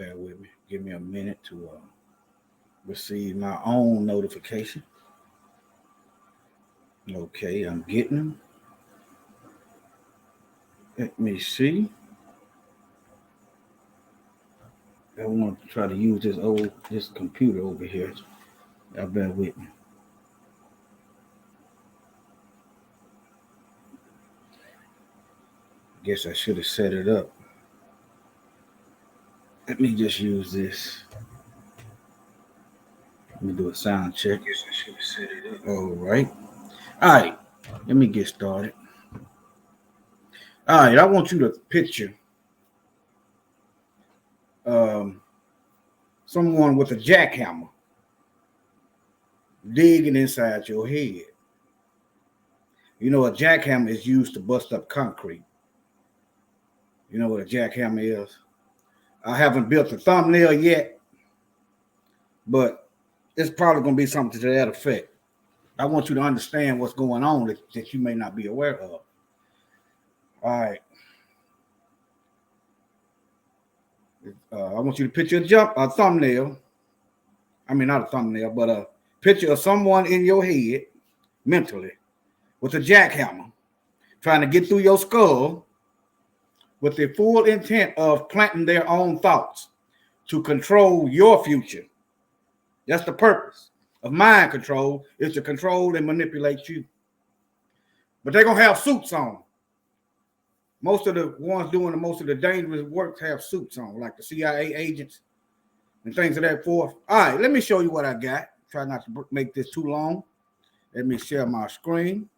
Bear with me. Give me a minute to receive my own notification. Okay, I'm getting them. Let me see. I want to try to use this computer over here. Y'all bear with me. Guess I should have set it up. Let me just use this. Let me do a sound check. Guess I should have set it up. All right. All right. Let me get started. All right. I want you to picture someone with a jackhammer digging inside your head. You know, a jackhammer is used to bust up concrete. You know what a jackhammer is? I haven't built a thumbnail yet, but it's probably going to be something to that effect. I want you to understand what's going on that you may not be aware of. All right. I want you to picture a thumbnail. I mean, not a thumbnail, but a picture of someone in your head mentally with a jackhammer trying to get through your skull with the full intent of planting their own thoughts to control your future. That's the purpose of mind control, is to control and manipulate you. But they're going to have suits on. Most of the ones doing most of the dangerous work have suits on, like the CIA agents and things of that forth. All right, let me show you what I got. Try not to make this too long. Let me share my screen.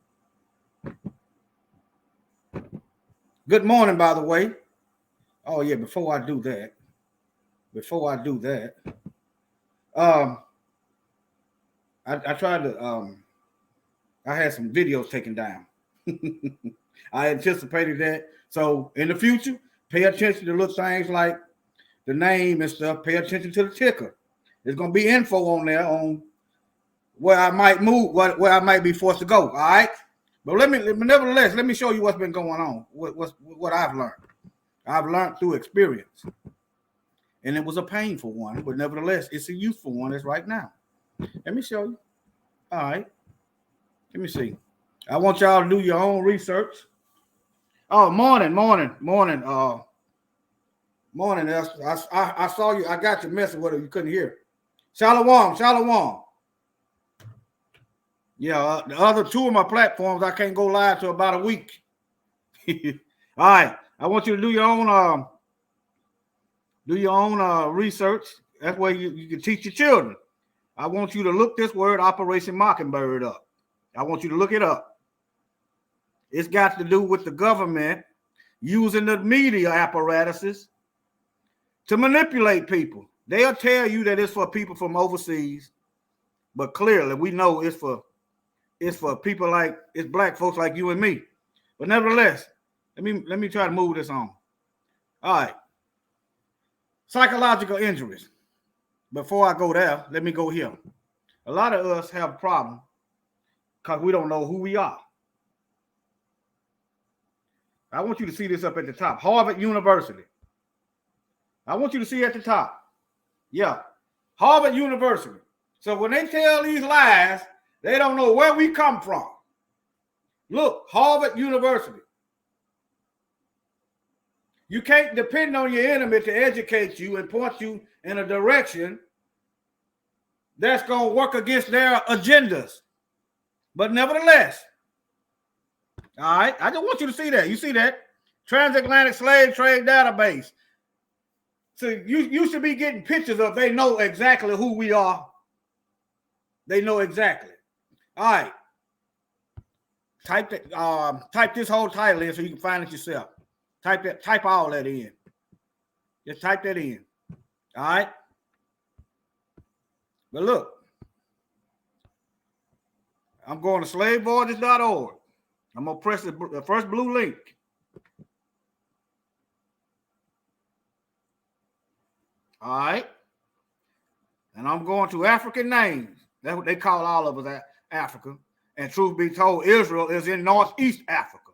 Good morning, by the way. Oh, yeah, before I do that, I tried to, I had some videos taken down. I anticipated that. So in the future, pay attention to little things like the name and stuff. Pay attention to the ticker. There's going to be info on there on where I might move, where I might be forced to go. All right. But nevertheless, let me show you what's been going on, what I've learned. I've learned through experience. And it was a painful one, but nevertheless, it's a useful one. It's right now. Let me show you. All right. Let me see. I want y'all to do your own research. Oh, morning. I saw you. I got your message, whether you couldn't hear. Shalom. Yeah, the other two of my platforms, I can't go live till about a week. All right. I want you to do your own research. That's where you can teach your children. I want you to look this word Operation Mockingbird up. I want you to look it up. It's got to do with the government using the media apparatuses to manipulate people. They'll tell you that it's for people from overseas, but clearly we know it's for people like, it's black folks like you and me. But nevertheless, let me try to move this on. All right. Psychological injuries. Before I go there, let me go here. A lot of us have a problem because we don't know who we are. I want you to see this up at the top. Harvard University. I want you to see at the top. Yeah. Harvard University. So when they tell these lies, they don't know where we come from. Look, Harvard University. You can't depend on your enemy to educate you and point you in a direction that's going to work against their agendas. But nevertheless, all right, I just want you to see that. You see that? Transatlantic Slave Trade Database. So you should be getting pictures of, they know exactly who we are. They know exactly. All right. Type this whole title in so you can find it yourself. Type all that in. Just type that in. All right. But look, I'm going to slavevoyages.org. I'm going to press the first blue link. All right. And I'm going to African names. That's what they call all of us Africa. And truth be told, Israel is in Northeast Africa.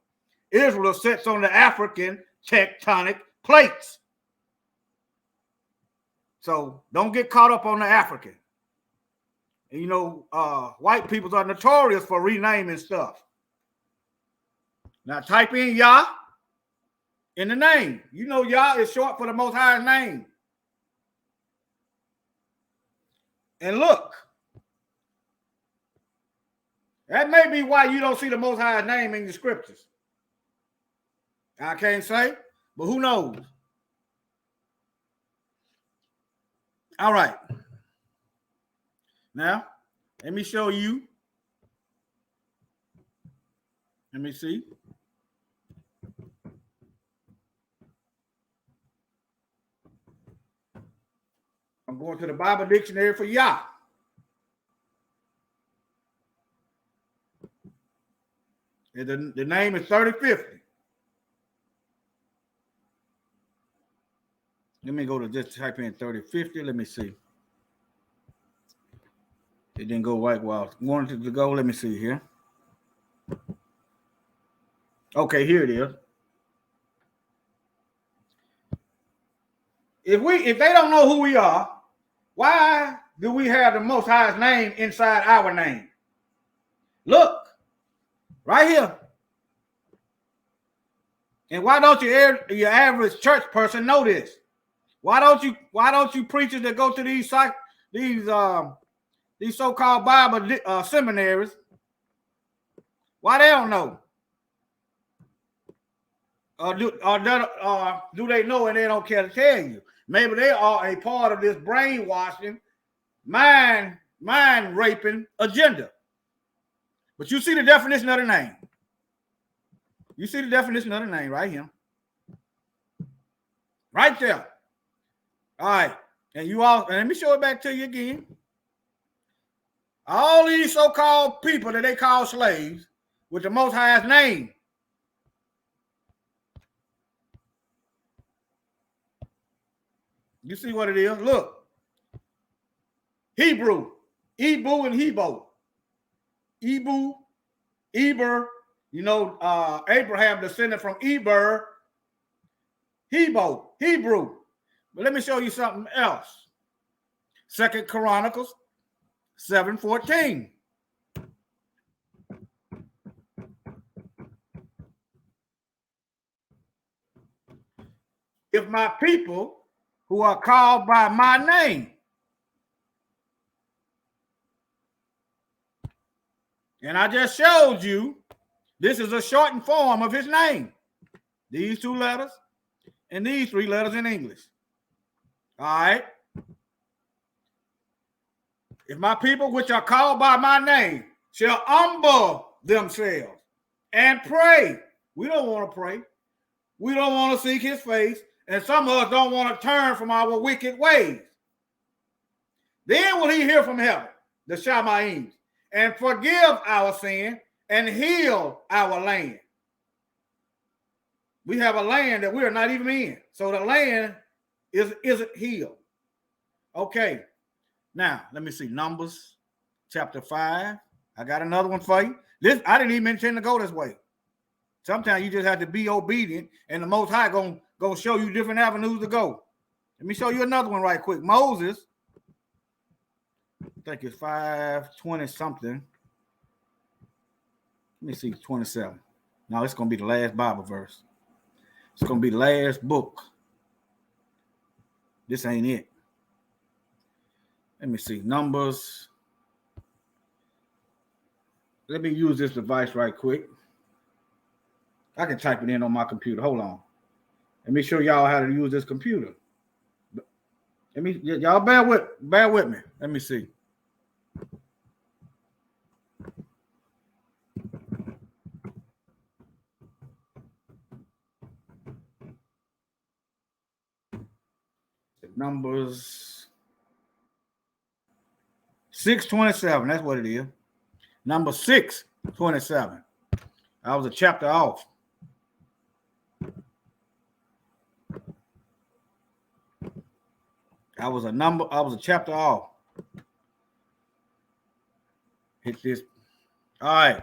Israel sits on the African tectonic plates. So don't get caught up on the African. And, you know, white people are notorious for renaming stuff. Now type in Yah in the name. You know Yah is short for the Most High's name. And look, that may be why you don't see the Most High's name in the scriptures. I can't say, but who knows? All right. Now, let me show you. Let me see. I'm going to the Bible dictionary for Yah. The name is 3050. Let me go to just type in 3050. Let me see. It didn't go right while I wanted it to go. Let me see here. Okay, here it is. If they don't know who we are, why do we have the Most High's name inside our name? Look, right here. And why don't your average church person know this? Why don't you preachers that go to these so-called Bible seminaries? Why they don't know? Or do they know and they don't care to tell you? Maybe they are a part of this brainwashing, mind raping agenda. But you see the definition of the name. You see the definition of the name right here. Right there. All right. And let me show it back to you again. All these so-called people that they call slaves with the Most High's name. You see what it is? Look. Hebrew. Ebu and Hebo. Ebu, Eber. You know, Abraham descended from Eber. Hebo, Hebrew. But let me show you something else. 2 Chronicles 7:14. If my people who are called by my name. And I just showed you, this is a shortened form of his name. These 2 letters and these 3 letters in English. All right. If my people which are called by my name shall humble themselves and pray. We don't want to pray. We don't want to seek his face. And some of us don't want to turn from our wicked ways. Then will he hear from heaven, the Shamaim, and forgive our sin and heal our land. We have a land that we are not even in. So the land isn't healed. Okay. Now, let me see. Numbers chapter 5. I got another one for you. I didn't even intend to go this way. Sometimes you just have to be obedient, and the Most High gonna show you different avenues to go. Let me show you another one right quick. Moses, I think it's 5:20 something. Let me see, 27. No, it's gonna be the last Bible verse. It's gonna be the last book. This ain't it. Let me see. Numbers. Let me use this device right quick. I can type it in on my computer. Hold on. Let me show y'all how to use this computer. Y'all bear with me. Let me see. Numbers 6:27. That's what it is. Number 6:27. I was a chapter off. I was a chapter off. Hit this. All right.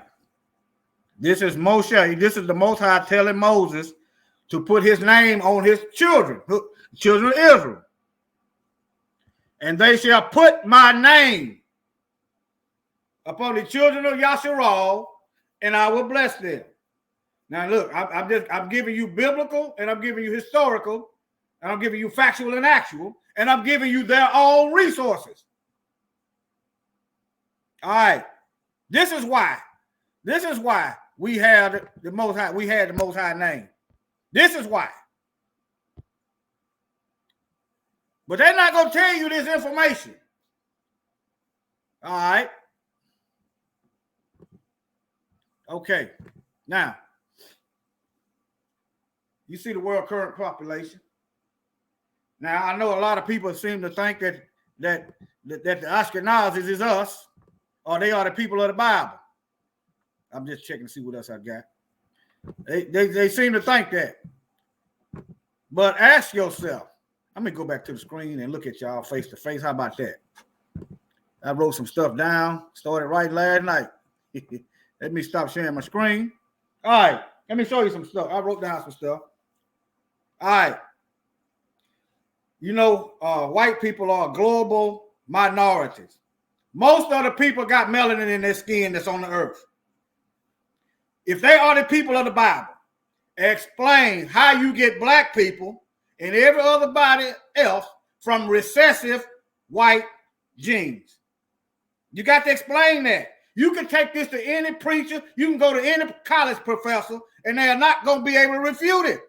This is Moshe. This is the Most High telling Moses to put his name on his children of Israel. And they shall put my name upon the children of Yasharal, and I will bless them. Now look, I'm giving you biblical, and I'm giving you historical, and I'm giving you factual and actual, and I'm giving you their own resources. All right. This is why we had the Most High. We had the Most High name. This is why. But they're not going to tell you this information. All right. Okay. Now, you see the world current population. Now, I know a lot of people seem to think that the Ashkenazis is us, or they are the people of the Bible. I'm just checking to see what else I got. They seem to think that. But ask yourself. Let me go back to the screen and look at y'all face to face. How about that? I wrote some stuff down. Started writing last night. Let me stop sharing my screen. All right. Let me show you some stuff. I wrote down some stuff. All right. You know, white people are global minorities. Most of the people got melanin in their skin that's on the earth. If they are the people of the Bible, explain how you get black people and every other body else from recessive white genes. You got to explain that. You can take this to any preacher. You can go to any college professor, and they are not going to be able to refute it.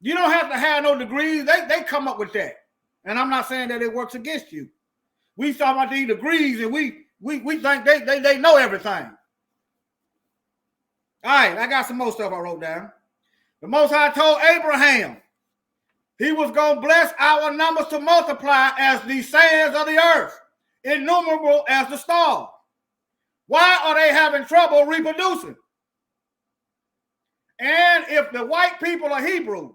You don't have to have no degrees. They come up with that. And I'm not saying that it works against you. We talk about these degrees, and we think they know everything. All right, I got some more stuff I wrote down. The Most High told Abraham he was going to bless our numbers to multiply as the sands of the earth, innumerable as the stars. Why are they having trouble reproducing? And if the white people are Hebrews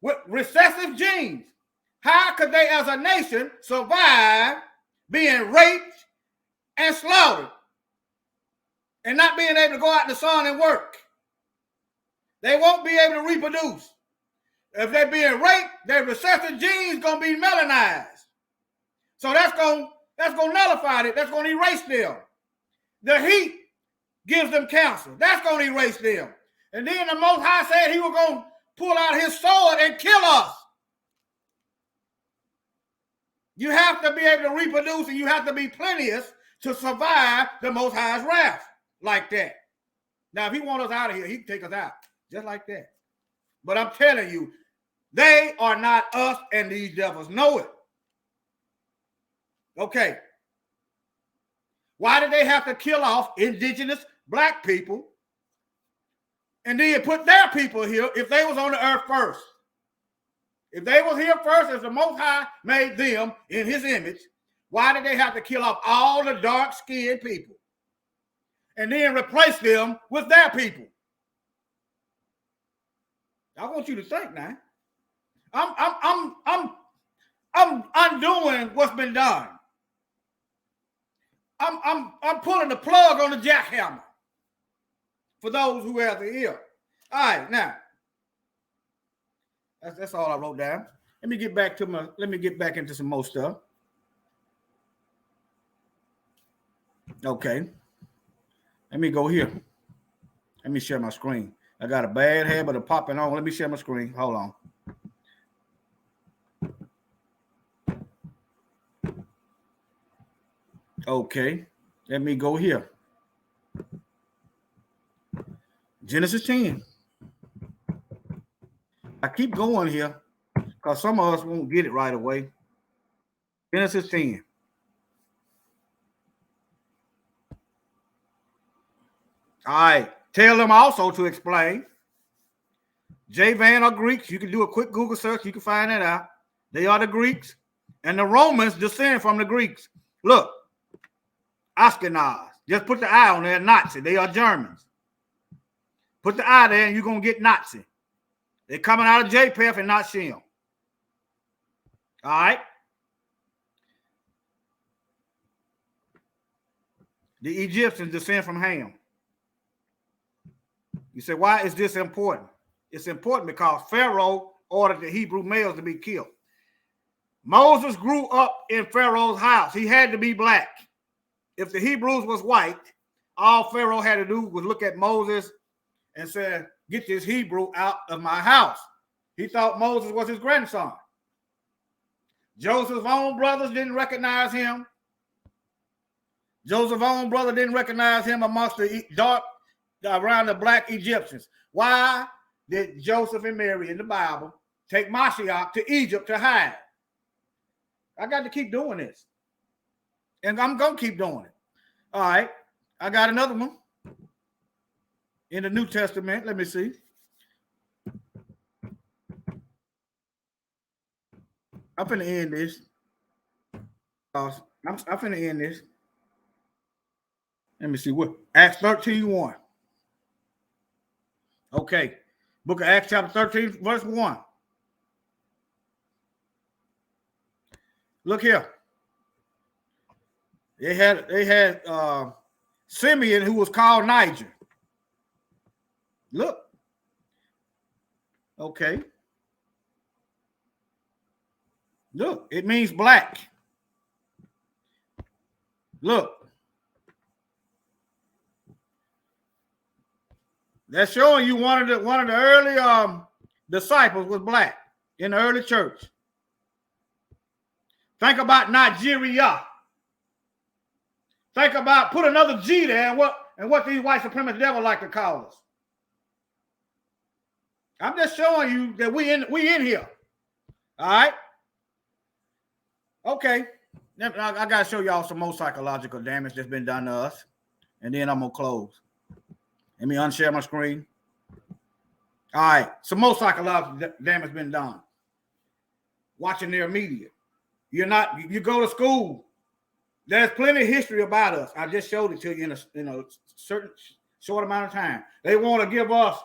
with recessive genes, how could they as a nation survive being raped and slaughtered and not being able to go out in the sun and work? They won't be able to reproduce. If they're being raped, their recessive genes going to be melanized. So that's going to nullify it. That's going to erase them. The heat gives them cancer. That's going to erase them. And then the Most High said he was going to pull out his sword and kill us. You have to be able to reproduce, and you have to be plenteous to survive the Most High's wrath like that. Now, if he wants us out of here, he can take us out just like that. But I'm telling you, they are not us, and these devils know it. Okay. Why did they have to kill off indigenous black people and then put their people here if they was on the earth first? If they was here first, as the Most High made them in his image, why did they have to kill off all the dark-skinned people and then replace them with their people? I want you to think now. I'm undoing what's been done. I'm pulling the plug on the jackhammer for those who have the ear. All right, now that's all I wrote down. Let me get back into some more stuff. Okay. Let me go here. Let me share my screen. I got a bad habit of popping on. Let me share my screen. Hold on. Okay. Let me go here. Genesis 10. I keep going here because some of us won't get it right away. Genesis 10. All right. Tell them also to explain. Javan are Greeks. You can do a quick Google search. You can find that out. They are the Greeks. And the Romans descend from the Greeks. Look. Ashkenaz. Just put the I on there. Nazi. They are Germans. Put the I there and you're going to get Nazi. They're coming out of Japheth and not Shem. All right. The Egyptians descend from Ham. You say, why is this important? It's important because Pharaoh ordered the Hebrew males to be killed. Moses grew up in Pharaoh's house. He had to be black. If the Hebrews was white, all Pharaoh had to do was look at Moses and say, get this Hebrew out of my house. He thought Moses was his grandson. Joseph's own brothers didn't recognize him. Joseph's own brother didn't recognize him amongst the dark, around the black Egyptians. Why did Joseph and Mary in the Bible take Mashiach to Egypt to hide? I got to keep doing this. And I'm going to keep doing it. All right. I got another one in the New Testament. Let me see. I'm finna end this. I'm finna end this. Let me see what. Acts 13:1. Okay. Book of Acts chapter 13, verse 1. Look here. They had Simeon, who was called Niger. Look. Okay. Look, it means black. Look. That's showing you one of the early disciples was black in the early church. Think about Nigeria. Think about, put another G there and what these white supremacist devils like to call us. I'm just showing you that we in here. All right. Okay. I got to show y'all some more psychological damage that's been done to us. And then I'm going to close. Let me unshare my screen. All right. Some more psychological damage been done. Watching their media. You go to school. There's plenty of history about us. I just showed it to you in a certain short amount of time. They want to give us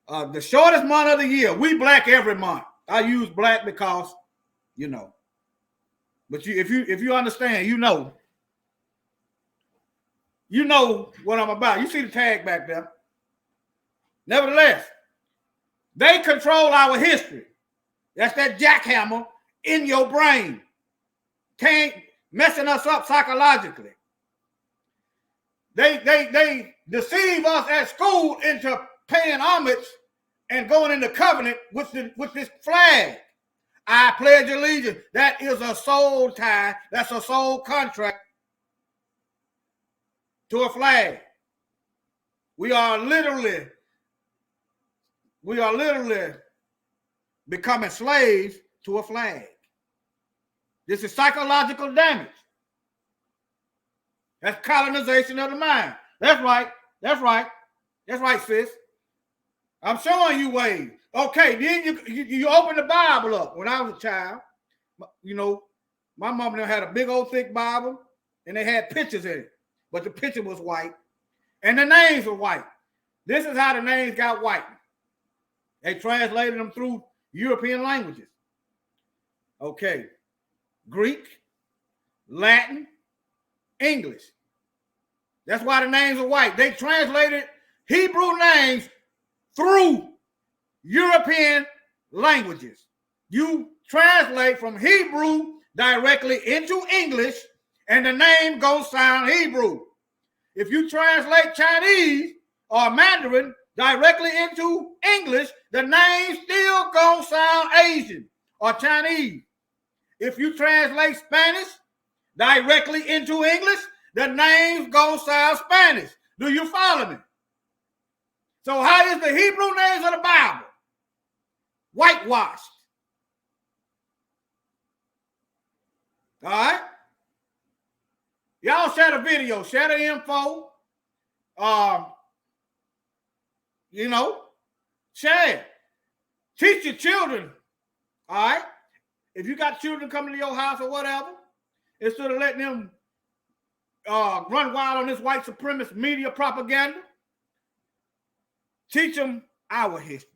the shortest month of the year. We black every month. I use black because, you know. But if you understand, you know what I'm about. You see the tag back there. Nevertheless, they control our history. That's that jackhammer in your brain. Messing us up psychologically. They deceive us at school into paying homage and going into covenant with this flag. I pledge allegiance. That is a soul tie. That's a soul contract to a flag. We are literally becoming slaves to a flag. This is psychological damage. That's colonization of the mind. That's right. That's right. That's right, sis. I'm showing you ways. Okay, then you open the Bible up. When I was a child, you know, my mom had a big old thick Bible, and they had pictures in it, but the picture was white, and the names were white. This is how the names got white. They translated them through European languages. Okay. Greek, Latin, English. That's why the names are white. They translated Hebrew names through European languages. You translate from Hebrew directly into English, and the name gonna sound Hebrew. If you translate Chinese or Mandarin directly into English, the name still gonna sound Asian or Chinese. If you translate Spanish directly into English, the name's gonna sound Spanish. Do you follow me? So how is the Hebrew names of the Bible whitewashed? All right? Y'all share the video, share the info. Share it. Teach your children. All right? If you got children coming to your house or whatever, instead of letting them run wild on this white supremacist media propaganda, teach them our history.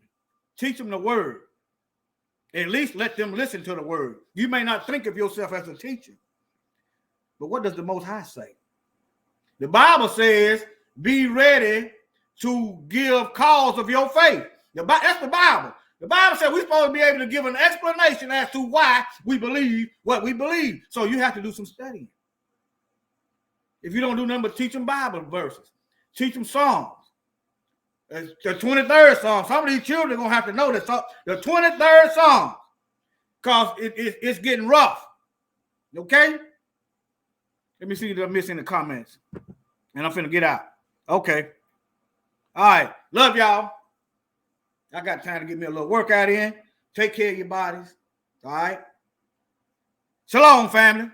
Teach them the word. At least let them listen to the word. You may not think of yourself as a teacher, but what does the Most High say? The Bible says, be ready to give cause of your faith. That's the Bible. The Bible said we're supposed to be able to give an explanation as to why we believe what we believe. So you have to do some studying. If you don't do nothing but teach them Bible verses, teach them Psalms. The 23rd Psalm. Some of these children are going to have to know this. The 23rd Psalm. Because it's getting rough. Okay? Let me see if I'm missing the comments. And I'm finna get out. Okay. All right. Love y'all. I got time to get me a little workout in. Take care of your bodies. All right. Shalom, family.